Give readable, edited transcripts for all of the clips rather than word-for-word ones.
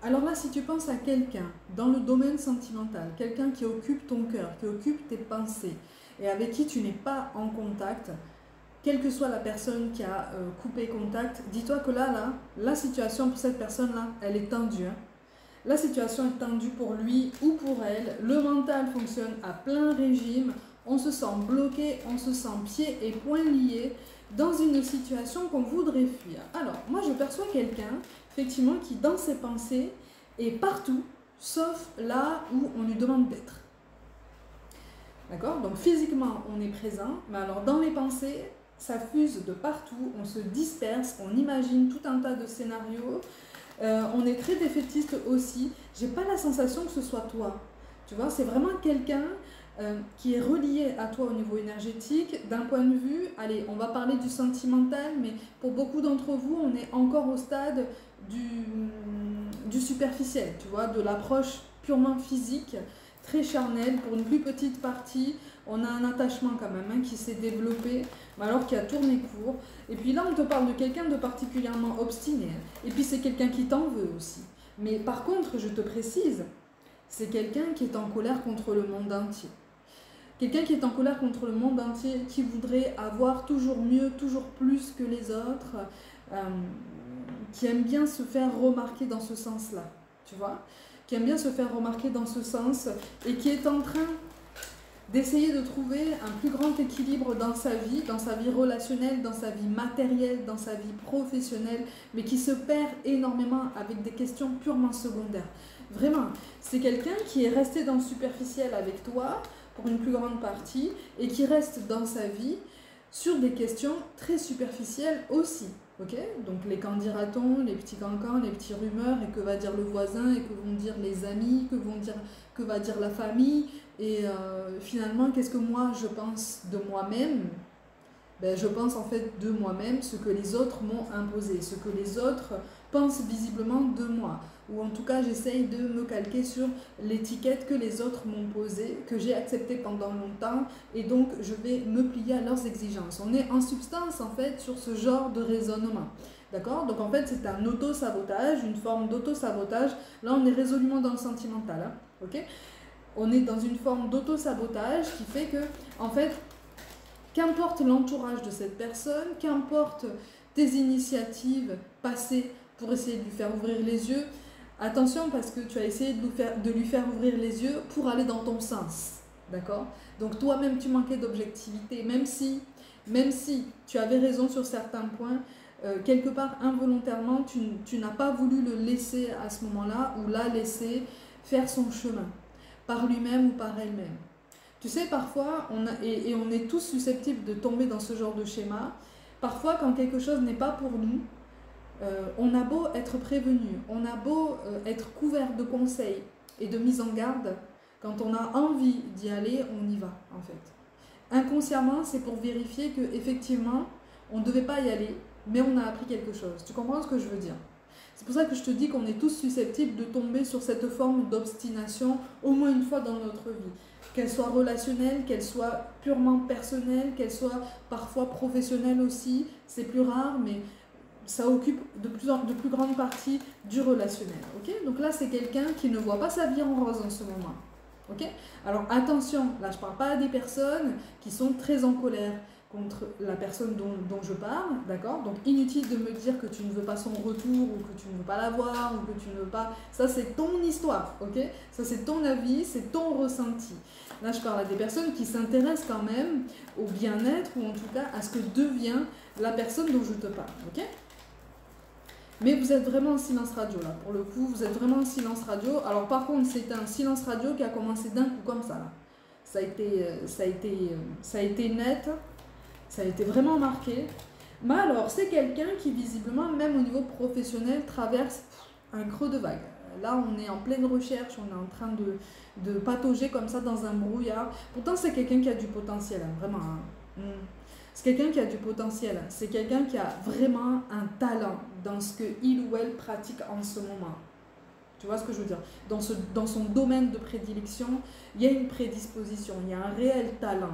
Alors là, si tu penses à quelqu'un dans le domaine sentimental, quelqu'un qui occupe ton cœur, qui occupe tes pensées et avec qui tu n'es pas en contact, quelle que soit la personne qui a coupé contact, dis-toi que là, la situation pour cette personne-là, elle est tendue, hein. La situation est tendue pour lui ou pour elle. Le mental fonctionne à plein régime. On se sent bloqué, on se sent pieds et poings liés dans une situation qu'on voudrait fuir. Alors, moi, je perçois quelqu'un, effectivement, qui dans ses pensées est partout, sauf là où on lui demande d'être. D'accord? Donc, physiquement, on est présent, mais alors dans les pensées, ça fuse de partout, on se disperse, on imagine tout un tas de scénarios. On est très défaitiste aussi. J'ai pas la sensation que ce soit toi. Tu vois, c'est vraiment quelqu'un qui est relié à toi au niveau énergétique. D'un point de vue, allez, on va parler du sentimental, mais pour beaucoup d'entre vous, on est encore au stade du superficiel, tu vois, de l'approche purement physique, très charnelle. Pour une plus petite partie, on a un attachement quand même hein, qui s'est développé, mais alors qui a tourné court. Et puis là, on te parle de quelqu'un de particulièrement obstiné. Et puis c'est quelqu'un qui t'en veut aussi. Mais par contre, je te précise, c'est quelqu'un qui est en colère contre le monde entier. Quelqu'un qui est en colère contre le monde entier, qui voudrait avoir toujours mieux, toujours plus que les autres, qui aime bien se faire remarquer dans ce sens-là, tu vois, qui aime bien se faire remarquer dans ce sens et qui est en train d'essayer de trouver un plus grand équilibre dans sa vie relationnelle, dans sa vie matérielle, dans sa vie professionnelle, mais qui se perd énormément avec des questions purement secondaires. Vraiment, c'est quelqu'un qui est resté dans le superficiel avec toi pour une plus grande partie et qui reste dans sa vie sur des questions très superficielles aussi. Ok, donc les qu'en dira-t-on, les petits cancans, les petites rumeurs, et que va dire le voisin, et que vont dire les amis, que va dire la famille, et finalement, qu'est-ce que moi je pense de moi-même? Ben, je pense en fait de moi-même ce que les autres m'ont imposé, ce que les autres pensent visiblement de moi. Ou en tout cas, j'essaye de me calquer sur l'étiquette que les autres m'ont posée, que j'ai acceptée pendant longtemps, et donc je vais me plier à leurs exigences. On est en substance en fait sur ce genre de raisonnement. D'accord? Donc en fait, c'est un auto-sabotage, une forme d'auto-sabotage. Là, on est résolument dans le sentimental. Hein, ok? On est dans une forme d'auto-sabotage qui fait que, en fait, qu'importe l'entourage de cette personne, qu'importe tes initiatives passées pour essayer de lui faire ouvrir les yeux, attention parce que tu as essayé de lui faire ouvrir les yeux pour aller dans ton sens. D'accord? Donc toi-même tu manquais d'objectivité, même si tu avais raison sur certains points, quelque part involontairement tu n'as pas voulu le laisser à ce moment-là ou la laisser faire son chemin, par lui-même ou par elle-même. Tu sais, parfois, on est tous susceptibles de tomber dans ce genre de schéma. Parfois, quand quelque chose n'est pas pour nous, on a beau être prévenu, on a beau être couvert de conseils et de mise en garde, quand on a envie d'y aller, on y va, en fait. Inconsciemment, c'est pour vérifier qu'effectivement, on ne devait pas y aller, mais on a appris quelque chose. Tu comprends ce que je veux dire? C'est pour ça que je te dis qu'on est tous susceptibles de tomber sur cette forme d'obstination au moins une fois dans notre vie. Qu'elle soit relationnelle, qu'elle soit purement personnelle, qu'elle soit parfois professionnelle aussi, c'est plus rare, mais ça occupe de plus grande partie du relationnel. Okay? Donc là, c'est quelqu'un qui ne voit pas sa vie en rose en ce moment. Okay? Alors attention, là je ne parle pas à des personnes qui sont très en colère contre la personne dont je parle, d'accord? Donc inutile de me dire que tu ne veux pas son retour ou que tu ne veux pas la voir ou que tu ne veux pas... Ça c'est ton histoire, ok? Ça c'est ton avis, c'est ton ressenti. Là je parle à des personnes qui s'intéressent quand même au bien-être ou en tout cas à ce que devient la personne dont je te parle, ok? Mais vous êtes vraiment en silence radio là, pour le coup, vous êtes vraiment en silence radio. Alors par contre, c'est un silence radio qui a commencé d'un coup comme ça là. Ça a été net, ça a été vraiment marqué. Mais alors, c'est quelqu'un qui visiblement, même au niveau professionnel, traverse un creux de vague. Là, on est en pleine recherche, on est en train de patauger comme ça dans un brouillard. Pourtant, c'est quelqu'un qui a du potentiel, hein, vraiment. Hein. C'est quelqu'un qui a du potentiel. C'est quelqu'un qui a vraiment un talent dans ce qu'il ou elle pratique en ce moment. Tu vois ce que je veux dire? Dans son domaine de prédilection, il y a une prédisposition, il y a un réel talent,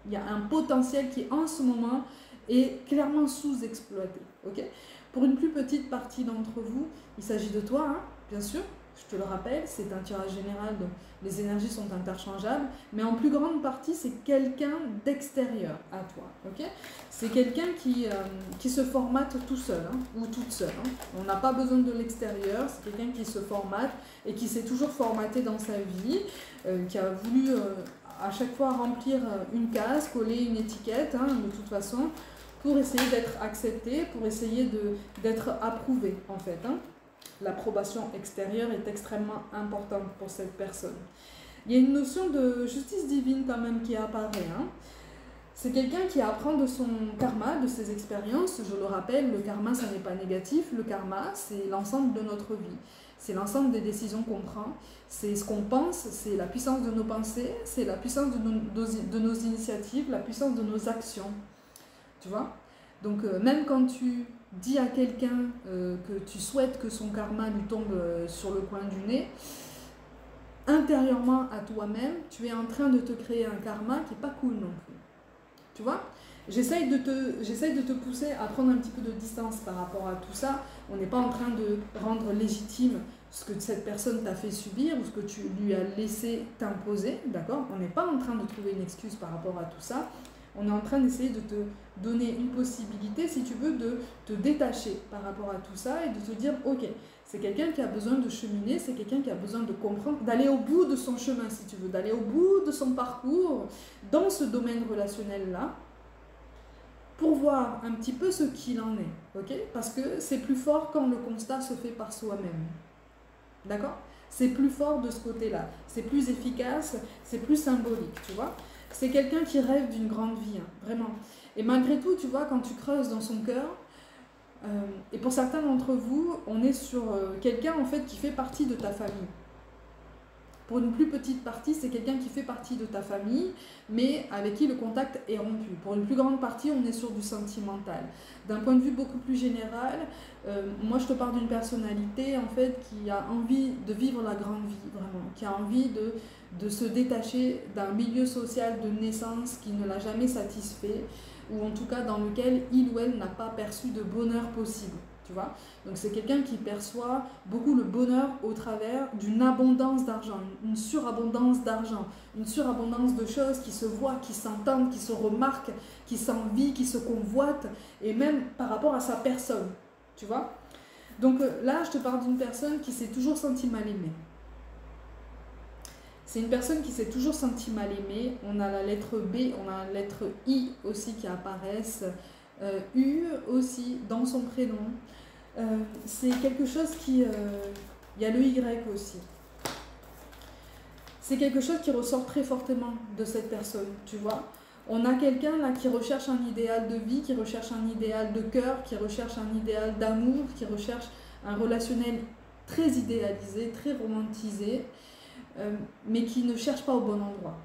il y a un potentiel qui en ce moment est clairement sous-exploité. Okay? Pour une plus petite partie d'entre vous, il s'agit de toi, hein? bien sûr, je te le rappelle, c'est un tirage général, donc les énergies sont interchangeables, mais en plus grande partie, c'est quelqu'un d'extérieur à toi, ok? C'est quelqu'un qui se formate tout seul, hein, ou toute seule. Hein. On n'a pas besoin de l'extérieur, c'est quelqu'un qui se formate et qui s'est toujours formaté dans sa vie, qui a voulu à chaque fois remplir une case, coller une étiquette, hein, de toute façon, pour essayer d'être accepté, pour essayer d'être approuvé, en fait, hein. L'approbation extérieure est extrêmement importante pour cette personne. Il y a une notion de justice divine quand même qui apparaît. Hein. C'est quelqu'un qui apprend de son karma, de ses expériences. Je le rappelle, le karma, ça n'est pas négatif. Le karma, c'est l'ensemble de notre vie. C'est l'ensemble des décisions qu'on prend. C'est ce qu'on pense, c'est la puissance de nos pensées, c'est la puissance de nos initiatives, la puissance de nos actions. Tu vois? Donc même quand tu dis à quelqu'un que tu souhaites que son karma lui tombe sur le coin du nez, intérieurement à toi-même, tu es en train de te créer un karma qui n'est pas cool non plus. Tu vois? J'essaye de te pousser à prendre un petit peu de distance par rapport à tout ça. On n'est pas en train de rendre légitime ce que cette personne t'a fait subir ou ce que tu lui as laissé t'imposer, d'accord? On n'est pas en train de trouver une excuse par rapport à tout ça. On est en train d'essayer de te donner une possibilité, si tu veux, de te détacher par rapport à tout ça et de te dire, ok, c'est quelqu'un qui a besoin de cheminer, c'est quelqu'un qui a besoin de comprendre, d'aller au bout de son chemin, si tu veux, d'aller au bout de son parcours dans ce domaine relationnel-là, pour voir un petit peu ce qu'il en est, ok? Parce que c'est plus fort quand le constat se fait par soi-même, d'accord? C'est plus fort de ce côté-là, c'est plus efficace, c'est plus symbolique, tu vois? C'est quelqu'un qui rêve d'une grande vie, hein, vraiment. Et malgré tout, tu vois, quand tu creuses dans son cœur, et pour certains d'entre vous, on est sur quelqu'un en fait qui fait partie de ta famille. Pour une plus petite partie, c'est quelqu'un qui fait partie de ta famille, mais avec qui le contact est rompu. Pour une plus grande partie, on est sur du sentimental. D'un point de vue beaucoup plus général, moi je te parle d'une personnalité en fait qui a envie de vivre la grande vie, vraiment, qui a envie de se détacher d'un milieu social de naissance qui ne l'a jamais satisfait, ou en tout cas dans lequel il ou elle n'a pas perçu de bonheur possible. Tu vois? Donc c'est quelqu'un qui perçoit beaucoup le bonheur au travers d'une abondance d'argent, une surabondance d'argent, une surabondance de choses qui se voient, qui s'entendent, qui se remarquent, qui s'envient, qui se convoitent, et même par rapport à sa personne. Tu vois? Donc là, je te parle d'une personne qui s'est toujours sentie mal aimée. C'est une personne qui s'est toujours sentie mal aimée. On a la lettre B, on a la lettre I aussi qui apparaissent, U aussi dans son prénom. C'est quelque chose qui... il y a le Y aussi. C'est quelque chose qui ressort très fortement de cette personne, tu vois. On a quelqu'un là qui recherche un idéal de vie, qui recherche un idéal de cœur, qui recherche un idéal d'amour, qui recherche un relationnel très idéalisé, très romantisé, mais qui ne cherche pas au bon endroit.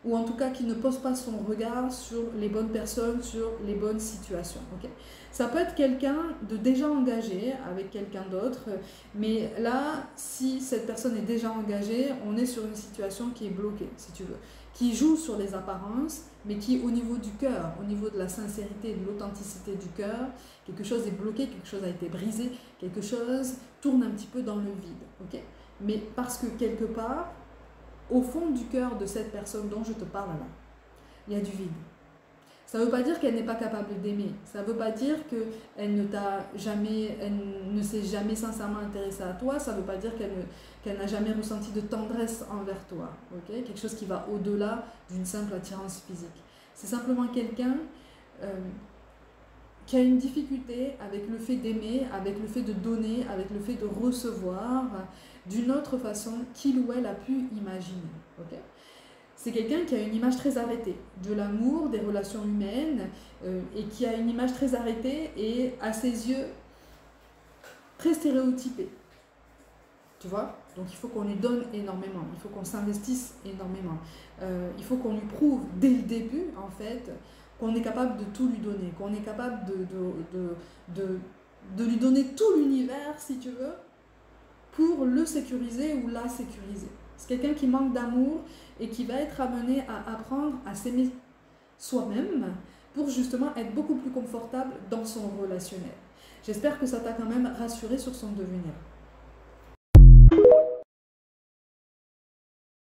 Ou en tout cas qui ne pose pas son regard sur les bonnes personnes, sur les bonnes situations. Okay? Ça peut être quelqu'un de déjà engagé avec quelqu'un d'autre, mais là, si cette personne est déjà engagée, on est sur une situation qui est bloquée, si tu veux, qui joue sur les apparences, mais qui au niveau du cœur, au niveau de la sincérité et de l'authenticité du cœur, quelque chose est bloqué, quelque chose a été brisé, quelque chose tourne un petit peu dans le vide. Okay? Mais parce que quelque part, au fond du cœur de cette personne dont je te parle là, il y a du vide. Ça ne veut pas dire qu'elle n'est pas capable d'aimer. Ça ne veut pas dire qu'elle ne s'est jamais sincèrement intéressée à toi. Ça ne veut pas dire qu'elle n'a jamais ressenti de tendresse envers toi. Okay? Quelque chose qui va au-delà d'une simple attirance physique. C'est simplement quelqu'un qui a une difficulté avec le fait d'aimer, avec le fait de donner, avec le fait de recevoir, d'une autre façon qu'il ou elle a pu imaginer. Okay? C'est quelqu'un qui a une image très arrêtée de l'amour, des relations humaines, et qui a une image très arrêtée et à ses yeux très stéréotypée. Tu vois? Donc il faut qu'on lui donne énormément, il faut qu'on s'investisse énormément. Il faut qu'on lui prouve dès le début, en fait, qu'on est capable de tout lui donner, qu'on est capable de lui donner tout l'univers, si tu veux, pour le sécuriser ou la sécuriser. C'est quelqu'un qui manque d'amour et qui va être amené à apprendre à s'aimer soi-même pour justement être beaucoup plus confortable dans son relationnel. J'espère que ça t'a quand même rassuré sur son devenir.